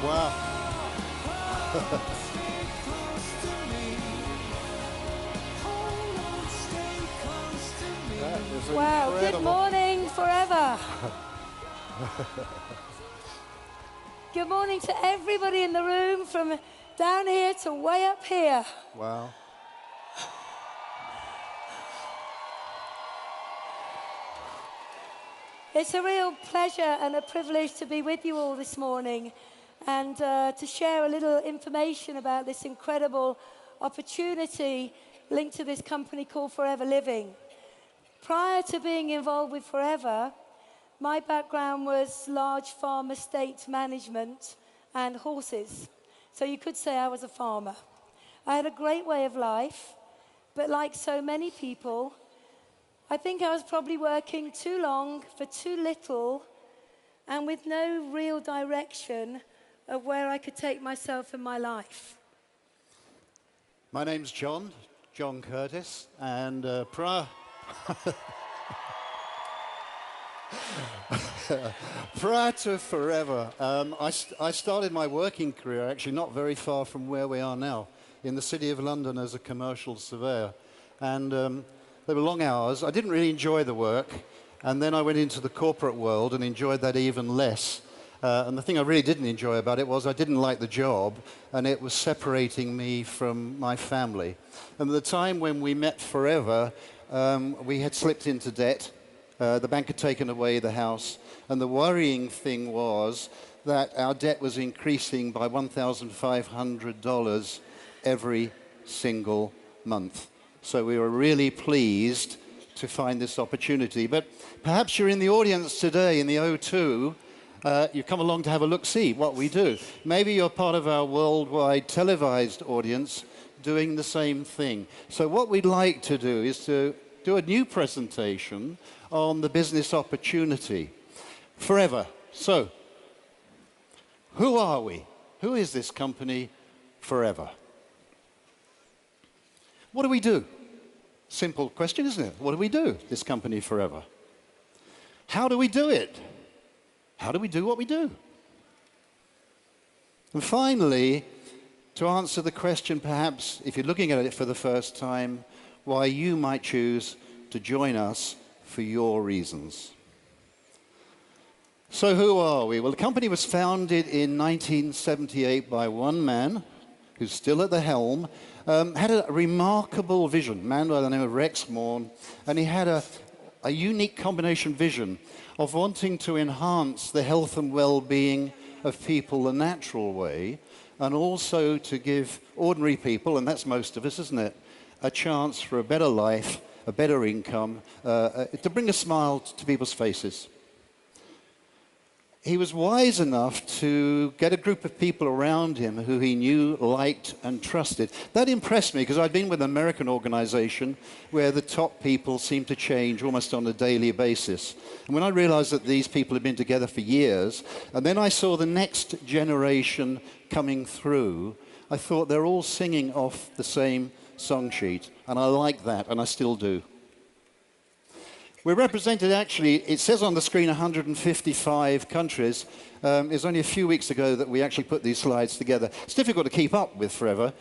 Wow. That is Wow, incredible. good morning forever. Good morning to everybody in the room from down here to way up here. Wow. It's a real pleasure and a privilege to be with you all this morning and to share a little information about this incredible opportunity linked to this company called Forever Living. Prior to being involved with Forever, my background was large farm estate management and horses. So you could say I was a farmer. I had a great way of life, but like so many people, I think I was probably working too long for too little and with no real direction of where I could take myself in my life. My name's John Curtis, and prior to Forever, I started my working career actually not very far from where we are now, in the City of London as a commercial surveyor. And they were long hours. I didn't really enjoy the work, and then I went into the corporate world and enjoyed that even less. And the thing I really didn't enjoy about it was I didn't like the job, and it was separating me from my family. And at the time when we met Forever, we had slipped into debt. The bank had taken away the house, and the worrying thing was that our debt was increasing by $1,500 every single month. So we were really pleased to find this opportunity. But perhaps you're in the audience today in the O2. You come along to have a look-see what we do. Maybe you're part of our worldwide televised audience doing the same thing. So what we'd like to do is to do a new presentation on the business opportunity. Forever. So, who are we? Who is this company, Forever? What do we do? Simple question, isn't it? What do we do, this company, Forever? How do we do it? How do we do what we do? And finally, to answer the question, perhaps, if you're looking at it for the first time, why you might choose to join us for your reasons. So who are we? Well, the company was founded in 1978 by one man, who's still at the helm, had a remarkable vision, a man by the name of Rex Morn, and he had a unique combination vision of wanting to enhance the health and well-being of people the natural way, and also to give ordinary people, and that's most of us, isn't it, a chance for a better life, a better income, to bring a smile to people's faces. He was wise enough to get a group of people around him who he knew, liked, and trusted. That impressed me because I'd been with an American organization where the top people seemed to change almost on a daily basis. And when I realized that these people had been together for years, and then I saw the next generation coming through, I thought they're all singing off the same song sheet. And I like that, and I still do. We're represented, actually, it says on the screen 155 countries. It's only a few weeks ago that we actually put these slides together. It's difficult to keep up with Forever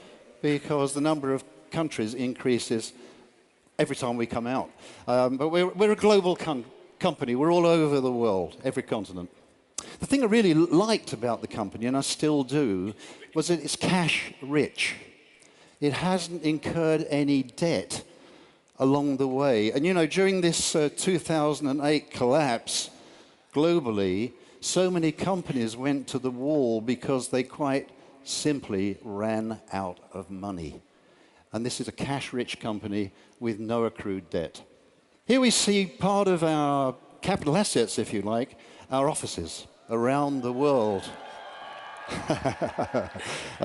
because the number of countries increases every time we come out. But we're a global company. We're all over the world, every continent. The thing I really liked about the company, and I still do, was that it's cash rich. It hasn't incurred any debt along the way. And you know, during this 2008 collapse globally, so many companies went to the wall because they quite simply ran out of money. And this is a cash-rich company with no accrued debt. Here we see part of our capital assets, if you like, our offices around the world. I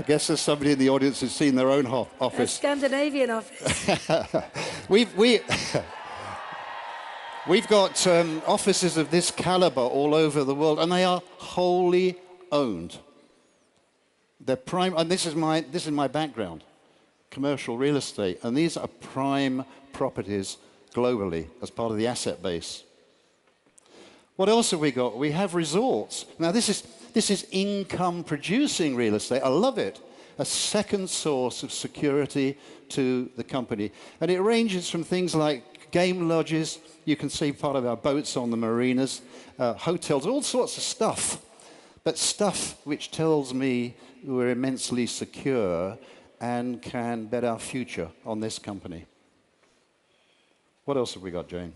guess there's somebody in the audience who's seen their own office. A Scandinavian office. We've got offices of this caliber all over the world, and they are wholly owned. They're prime, and this is my background, commercial real estate, and these are prime properties globally as part of the asset base. What else have we got? We have resorts. Now this This is income-producing real estate. I love it. A second source of security to the company. And it ranges from things like game lodges. You can see part of our boats on the marinas, hotels, all sorts of stuff. But stuff which tells me we're immensely secure and can bet our future on this company. What else have we got, Jayne?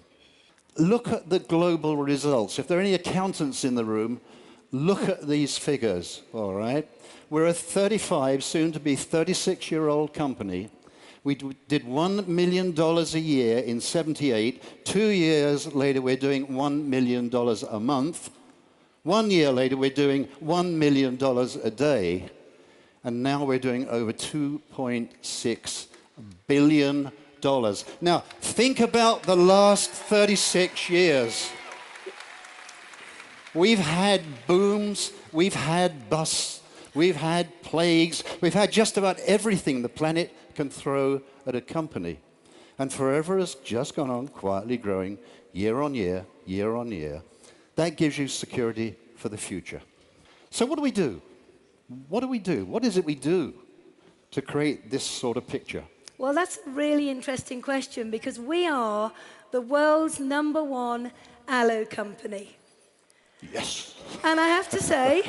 Look at the global results. If there are any accountants in the room, look at these figures, all right? We're a 35, soon to be 36-year-old company. We did $1 million a year in '78. 2 years later, we're doing $1 million a month. 1 year later, we're doing $1 million a day. And now we're doing over $2.6 billion. Now, think about the last 36 years. We've had booms, we've had busts, we've had plagues, we've had just about everything the planet can throw at a company. And Forever has just gone on quietly growing year on year, year on year. That gives you security for the future. So what do we do? What do we do? What is it we do to create this sort of picture? Well, that's a really interesting question because we are the world's #1 aloe company. Yes. And I have to say,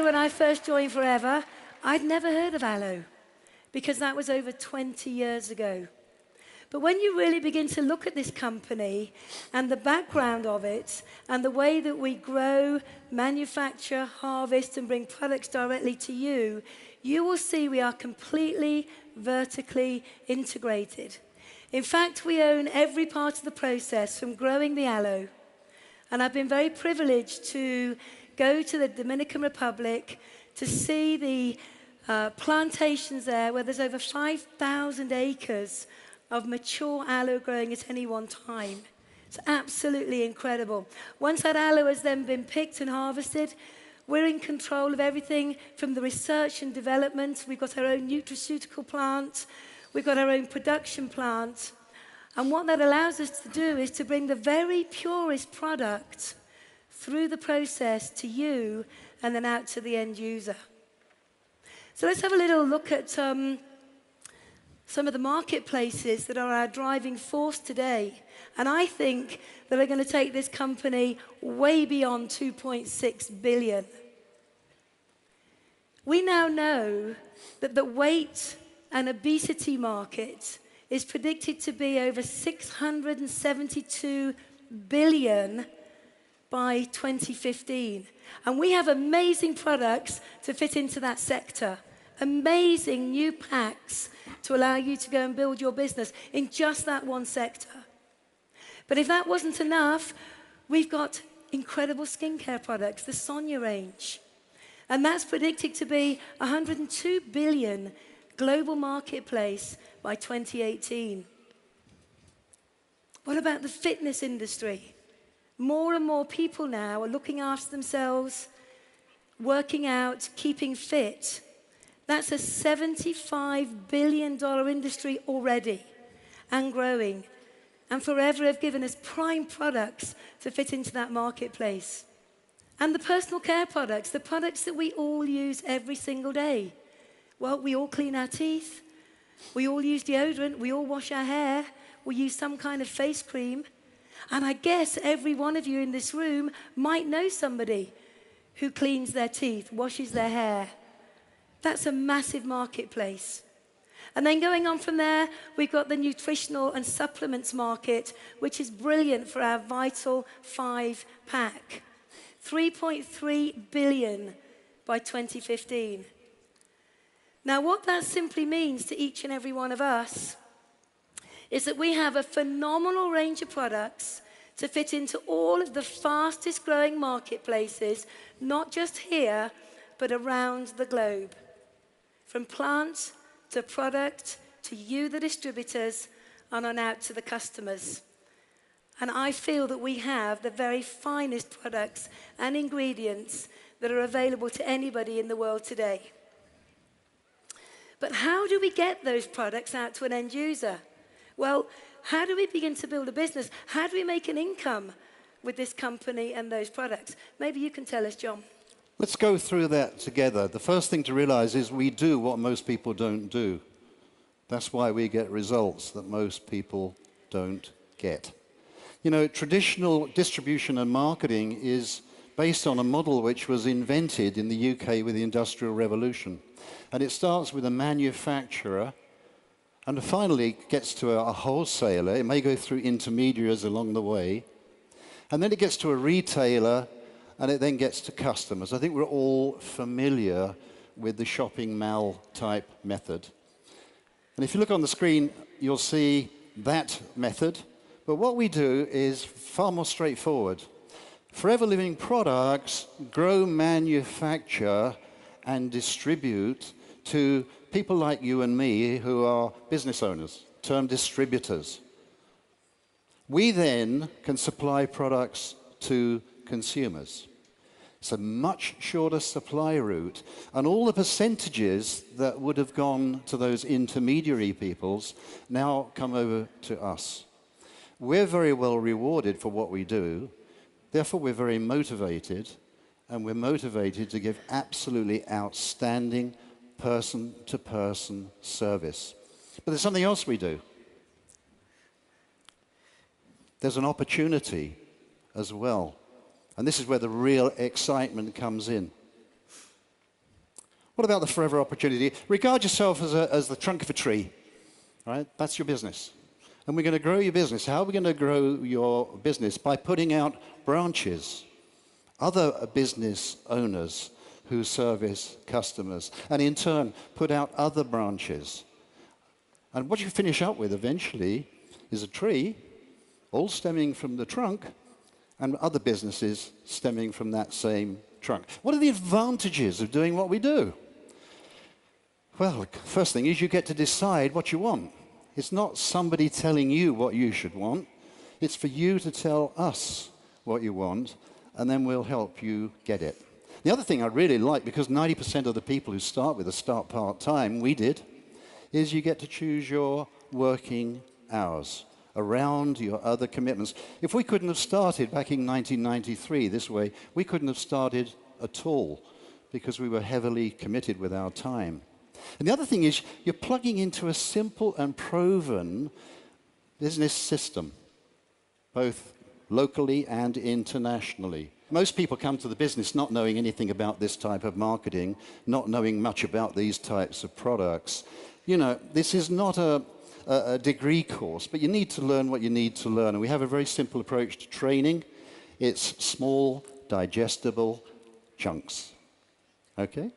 when I first joined Forever, I'd never heard of aloe because that was over 20 years ago. But when you really begin to look at this company and the background of it and the way that we grow, manufacture, harvest, and bring products directly to you, you will see we are completely vertically integrated. In fact, we own every part of the process from growing the aloe. And I've been very privileged to go to the Dominican Republic to see the plantations there where there's over 5,000 acres of mature aloe growing at any one time. It's absolutely incredible. Once that aloe has then been picked and harvested, we're in control of everything from the research and development. We've got our own nutraceutical plant. We've got our own production plant. And what that allows us to do is to bring the very purest product through the process to you and then out to the end user. So let's have a little look at some of the marketplaces that are our driving force today. And I think that are going to take this company way beyond 2.6 billion. We now know that the weight and obesity market is predicted to be over 672 billion by 2015. And we have amazing products to fit into that sector. Amazing new packs to allow you to go and build your business in just that one sector. But if that wasn't enough, we've got incredible skincare products, the Sonia range. And that's predicted to be 102 billion global marketplace by 2018. What about the fitness industry? More and more people now are looking after themselves, working out, keeping fit. That's a $75 billion industry already and growing. And Forever have given us prime products to fit into that marketplace. And the personal care products, the products that we all use every single day. Well, we all clean our teeth. We all use deodorant. We all wash our hair. We use some kind of face cream. And I guess every one of you in this room might know somebody who cleans their teeth, washes their hair. That's a massive marketplace. And then going on from there, we've got the nutritional and supplements market, which is brilliant for our Vital 5 pack. 3.3 billion by 2015. Now, what that simply means to each and every one of us is that we have a phenomenal range of products to fit into all of the fastest growing marketplaces, not just here, but around the globe. From plant to product to you, the distributors, and on out to the customers. And I feel that we have the very finest products and ingredients that are available to anybody in the world today. But how do we get those products out to an end user? Well, how do we begin to build a business? How do we make an income with this company and those products. Maybe you can tell us, John. Let's go through that together. The first thing to realize is we do what most people don't do. That's why we get results that most people don't get. You know, traditional distribution and marketing is based on a model which was invented in the UK with the Industrial Revolution. And it starts with a manufacturer and finally gets to a wholesaler. It may go through intermediaries along the way. And then it gets to a retailer, and it then gets to customers. I think we're all familiar with the shopping mall type method. And if you look on the screen, you'll see that method. But what we do is far more straightforward. Forever Living products grow, manufacture, and distribute to people like you and me who are business owners, termed distributors. We then can supply products to consumers. It's a much shorter supply route, and all the percentages that would have gone to those intermediary peoples now come over to us. We're very well rewarded for what we do, therefore we're very motivated, and we're motivated to give absolutely outstanding person-to-person service. But there's something else we do. There's an opportunity as well. And this is where the real excitement comes in. What about the forever opportunity? Regard yourself as the trunk of a tree, right? That's your business. And we're going to grow your business. How are we going to grow your business? By putting out branches, other business owners who service customers, and in turn put out other branches. And what you finish up with eventually is a tree, all stemming from the trunk, and other businesses stemming from that same trunk. What are the advantages of doing what we do? Well, the first thing is you get to decide what you want. It's not somebody telling you what you should want. It's for you to tell us what you want, and then we'll help you get it. The other thing I really like, because 90% of the people who start with us start part-time, we did, is you get to choose your working hours around your other commitments. If we couldn't have started back in 1993 this way, we couldn't have started at all because we were heavily committed with our time. And the other thing is you're plugging into a simple and proven business system, both locally and internationally. Most people come to the business not knowing anything about this type of marketing, not knowing much about these types of products. You know, this is not a degree course, but you need to learn what you need to learn. And we have a very simple approach to training. It's small, digestible chunks. Okay?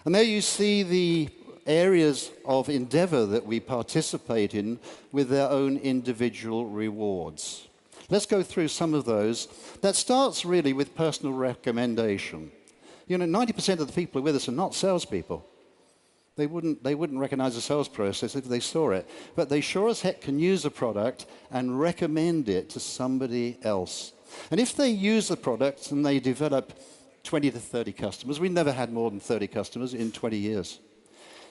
And there you see the areas of endeavor that we participate in with their own individual rewards. Let's go through some of those. That starts really with personal recommendation. You know, 90% of the people who are with us are not salespeople. They wouldn't recognize the sales process if they saw it. But they sure as heck can use a product and recommend it to somebody else. And if they use the product and they develop 20 to 30 customers, we never had more than 30 customers in 20 years.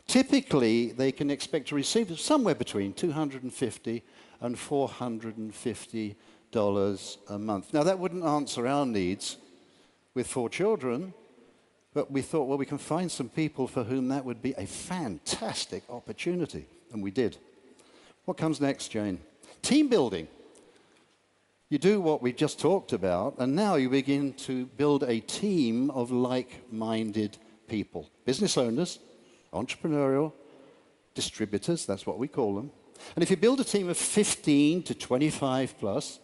Typically, they can expect to receive somewhere between $250 and $450 a month. Now, that wouldn't answer our needs with 4 children, but we thought, well, we can find some people for whom that would be a fantastic opportunity, and we did. What comes next, Jane? Team building. You do what we just talked about, and now you begin to build a team of like-minded people. Business owners, entrepreneurial, distributors, that's what we call them. And if you build a team of 15 to 25 plus,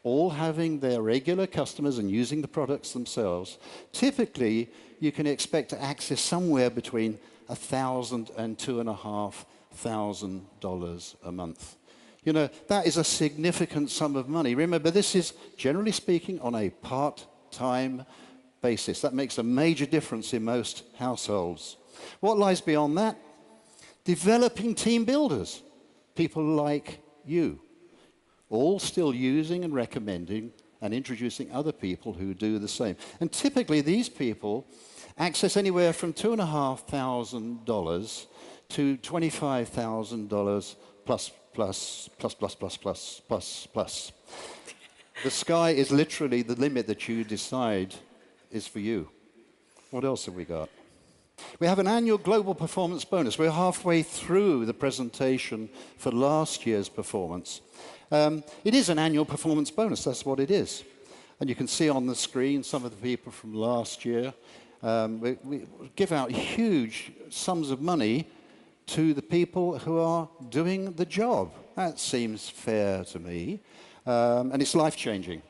all having their regular customers and using the products themselves, typically you can expect to access somewhere between $1,000 and $2,500 a month. You know, that is a significant sum of money. Remember, this is, generally speaking, on a part-time basis. That makes a major difference in most households. What lies beyond that? Developing team builders, people like you, all still using and recommending and introducing other people who do the same. And typically these people access anywhere from $2,500 to $25,000 plus. The sky is literally the limit that you decide is for you. What else have we got? We have an annual global performance bonus. We're halfway through the presentation for last year's performance. It is an annual performance bonus, that's what it is. And you can see on the screen some of the people from last year. We give out huge sums of money to the people who are doing the job. That seems fair to me. And it's life-changing.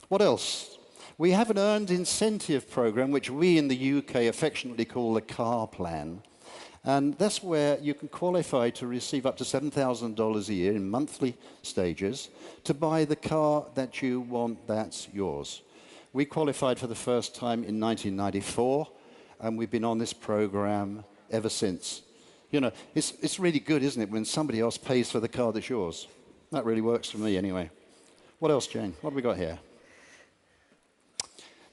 What else? We have an earned incentive program, which we in the UK affectionately call the car plan. And that's where you can qualify to receive up to $7,000 a year in monthly stages to buy the car that you want that's yours. We qualified for the first time in 1994, and we've been on this program ever since. You know, it's really good, isn't it, when somebody else pays for the car that's yours? That really works for me anyway. What else, Jane? What have we got here?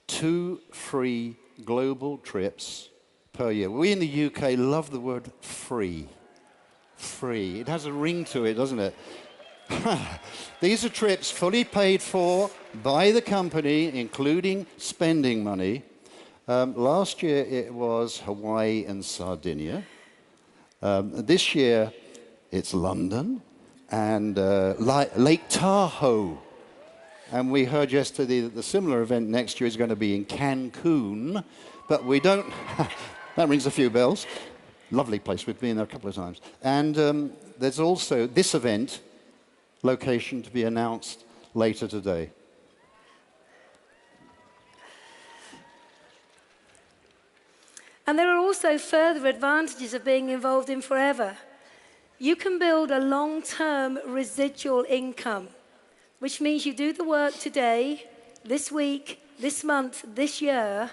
2 free global trips per year. We in the UK love the word free. Free. It has a ring to it, doesn't it? These are trips fully paid for by the company, including spending money. Last year it was Hawaii and Sardinia. This year it's London and Lake Tahoe. And we heard yesterday that the similar event next year is going to be in Cancun, but we don't... That rings a few bells. Lovely place. We've been there a couple of times. And there's also this event, location to be announced later today. And there are also further advantages of being involved in Forever. You can build a long-term residual income, which means you do the work today, this week, this month, this year,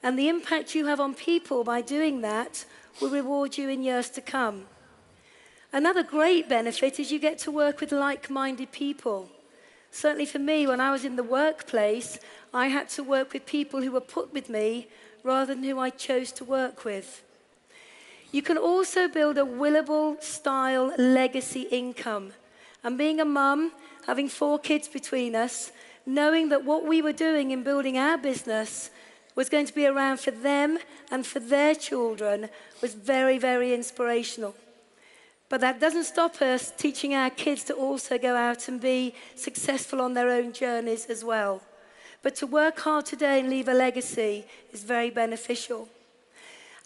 and the impact you have on people by doing that will reward you in years to come. Another great benefit is you get to work with like-minded people. Certainly for me, when I was in the workplace, I had to work with people who were put with me rather than who I chose to work with. You can also build a Willable-style legacy income. And being a mum, having 4 kids between us, knowing that what we were doing in building our business was going to be around for them and for their children was very, very inspirational. But that doesn't stop us teaching our kids to also go out and be successful on their own journeys as well. But to work hard today and leave a legacy is very beneficial.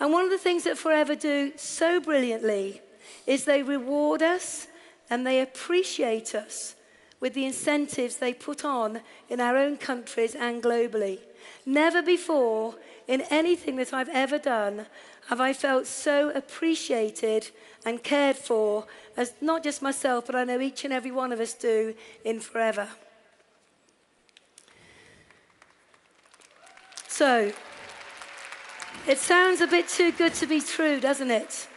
And one of the things that Forever do so brilliantly is they reward us and they appreciate us with the incentives they put on in our own countries and globally. Never before in anything that I've ever done have I felt so appreciated and cared for as not just myself, but I know each and every one of us do in Forever. So, it sounds a bit too good to be true, doesn't it?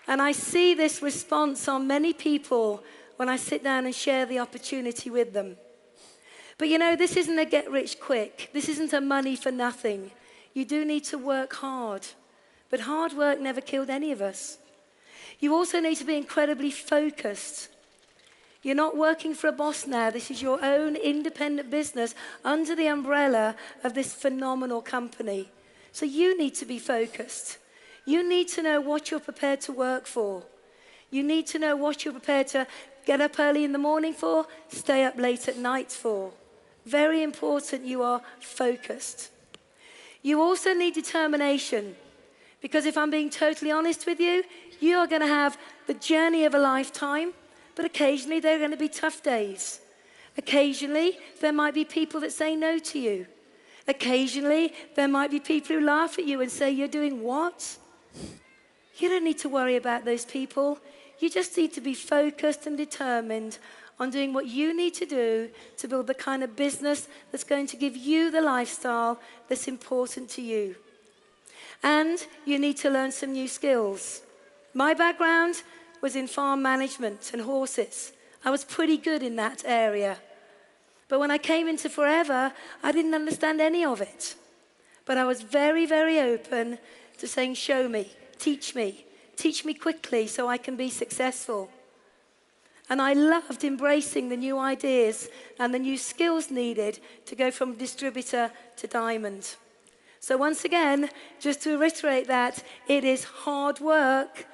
And I see this response on many people when I sit down and share the opportunity with them. But you know, this isn't a get-rich-quick. This isn't a money for nothing. You do need to work hard. But hard work never killed any of us. You also need to be incredibly focused. You're not working for a boss now. This is your own independent business under the umbrella of this phenomenal company. So you need to be focused. You need to know what you're prepared to work for. You need to know what you're prepared to get up early in the morning for, stay up late at night for. Very important you are focused. You also need determination. Because if I'm being totally honest with you, you are going to have the journey of a lifetime, but occasionally there are going to be tough days. Occasionally, there might be people that say no to you. Occasionally, there might be people who laugh at you and say, "You're doing what?" You don't need to worry about those people. You just need to be focused and determined on doing what you need to do to build the kind of business that's going to give you the lifestyle that's important to you. And you need to learn some new skills. My background was in farm management and horses. I was pretty good in that area. But when I came into Forever, I didn't understand any of it. But I was very, very open to saying, show me, teach me quickly so I can be successful. And I loved embracing the new ideas and the new skills needed to go from distributor to diamond. So once again, just to reiterate that, it is hard work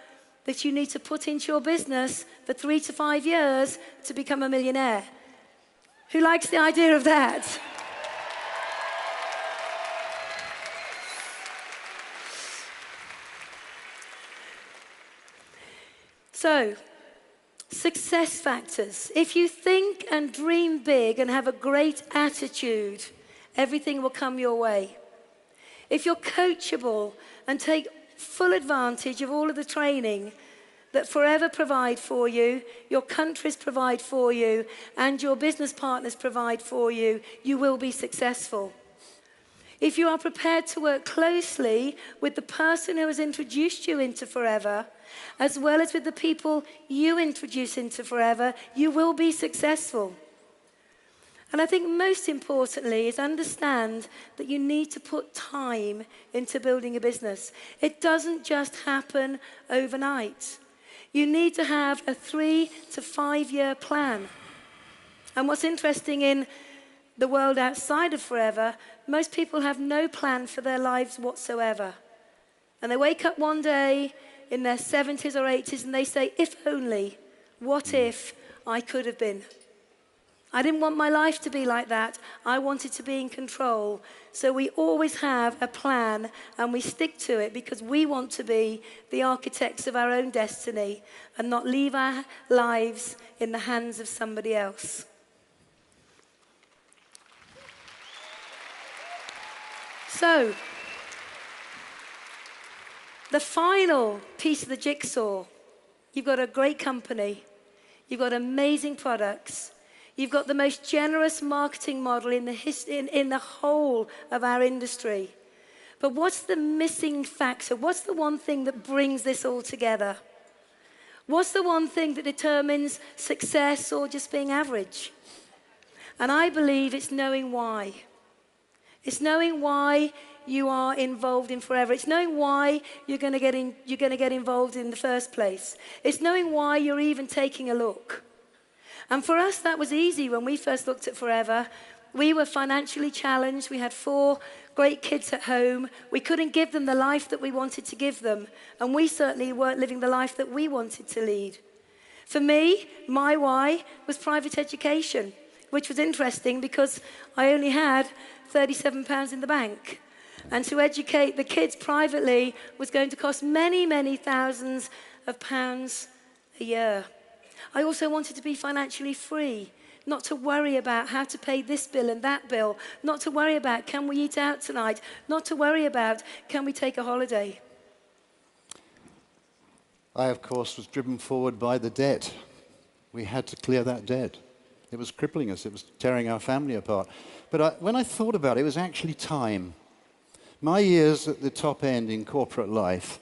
that you need to put into your business for 3 to 5 years to become a millionaire. Who likes the idea of that? So, success factors. If you think and dream big and have a great attitude, everything will come your way. If you're coachable and take full advantage of all of the training that Forever provide for you, your countries provide for you, and your business partners provide for you, you will be successful. If you are prepared to work closely with the person who has introduced you into Forever, as well as with the people you introduce into Forever, you will be successful. And I think most importantly is understand that you need to put time into building a business. It doesn't just happen overnight. You need to have a 3 to 5 year plan. And what's interesting in the world outside of Forever, most people have no plan for their lives whatsoever. And they wake up one day in their 70s or 80s and they say, if only, what if I could have been? I didn't want my life to be like that. I wanted to be in control. So we always have a plan and we stick to it because we want to be the architects of our own destiny and not leave our lives in the hands of somebody else. So, the final piece of the jigsaw, you've got a great company, you've got amazing products, you've got the most generous marketing model in the whole of our industry. But what's the missing factor? What's the one thing that brings this all together? What's the one thing that determines success or just being average? And I believe it's knowing why. It's knowing why you are involved in Forever. It's knowing why you're going to get involved in the first place. It's knowing why you're even taking a look. And for us, that was easy when we first looked at Forever. We were financially challenged. We had 4 great kids at home. We couldn't give them the life that we wanted to give them. And we certainly weren't living the life that we wanted to lead. For me, my why was private education, which was interesting because I only had £37 in the bank. And to educate the kids privately was going to cost many, many thousands of pounds a year. I also wanted to be financially free, not to worry about how to pay this bill and that bill, not to worry about can we eat out tonight, not to worry about can we take a holiday. I, of course, was driven forward by the debt. We had to clear that debt. It was crippling us. It was tearing our family apart. But when I thought about it, it was actually time. My years at the top end in corporate life,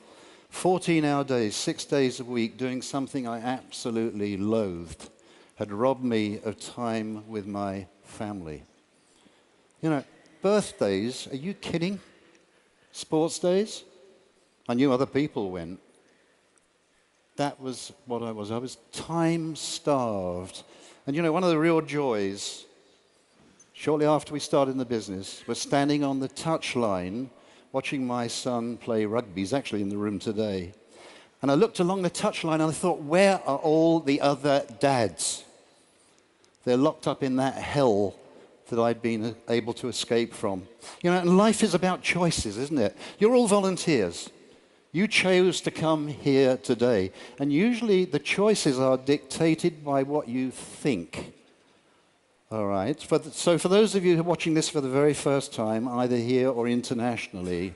14-hour days, 6 days a week, doing something I absolutely loathed, had robbed me of time with my family. You know, birthdays, are you kidding? Sports days? I knew other people went. That was what I was. I was time-starved. And you know, one of the real joys, shortly after we started in the business, was standing on the touchline watching my son play rugby. He's actually in the room today. And I looked along the touchline and I thought, where are all the other dads? They're locked up in that hell that I'd been able to escape from. You know, and life is about choices, isn't it? You're all volunteers. You chose to come here today. And usually the choices are dictated by what you think. All right. So for those of you who are watching this for the very first time, either here or internationally,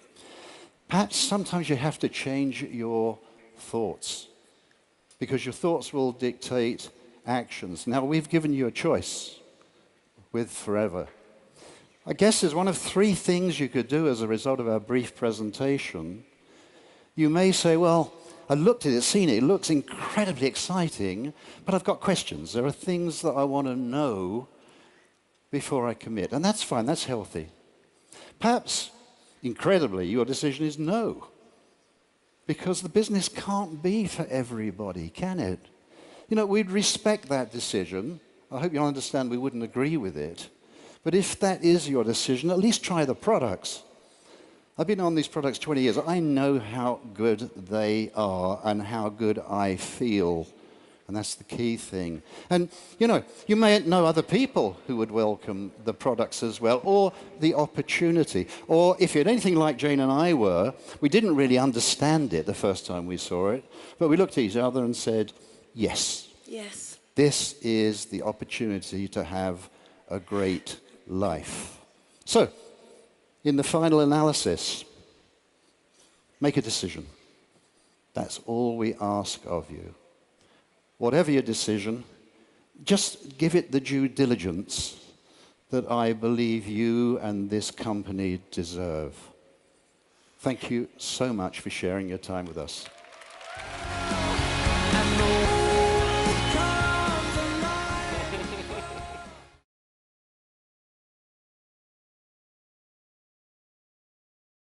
perhaps sometimes you have to change your thoughts because your thoughts will dictate actions. Now, we've given you a choice with Forever. I guess there's one of 3 things you could do as a result of our brief presentation. You may say, well, I looked at it, seen it, it looks incredibly exciting, but I've got questions. There are things that I want to know before I commit. And that's fine, that's healthy. Perhaps, incredibly, your decision is no. Because the business can't be for everybody, can it? You know, we'd respect that decision. I hope you'll understand we wouldn't agree with it. But if that is your decision, at least try the products. I've been on these products 20 years. I know how good they are and how good I feel. And that's the key thing. And, you know, you may know other people who would welcome the products as well, or the opportunity. Or if you're anything like Jayne and I were, we didn't really understand it the first time we saw it, but we looked at each other and said, yes. Yes. This is the opportunity to have a great life. So, in the final analysis, make a decision. That's all we ask of you. Whatever your decision, just give it the due diligence that I believe you and this company deserve. Thank you so much for sharing your time with us.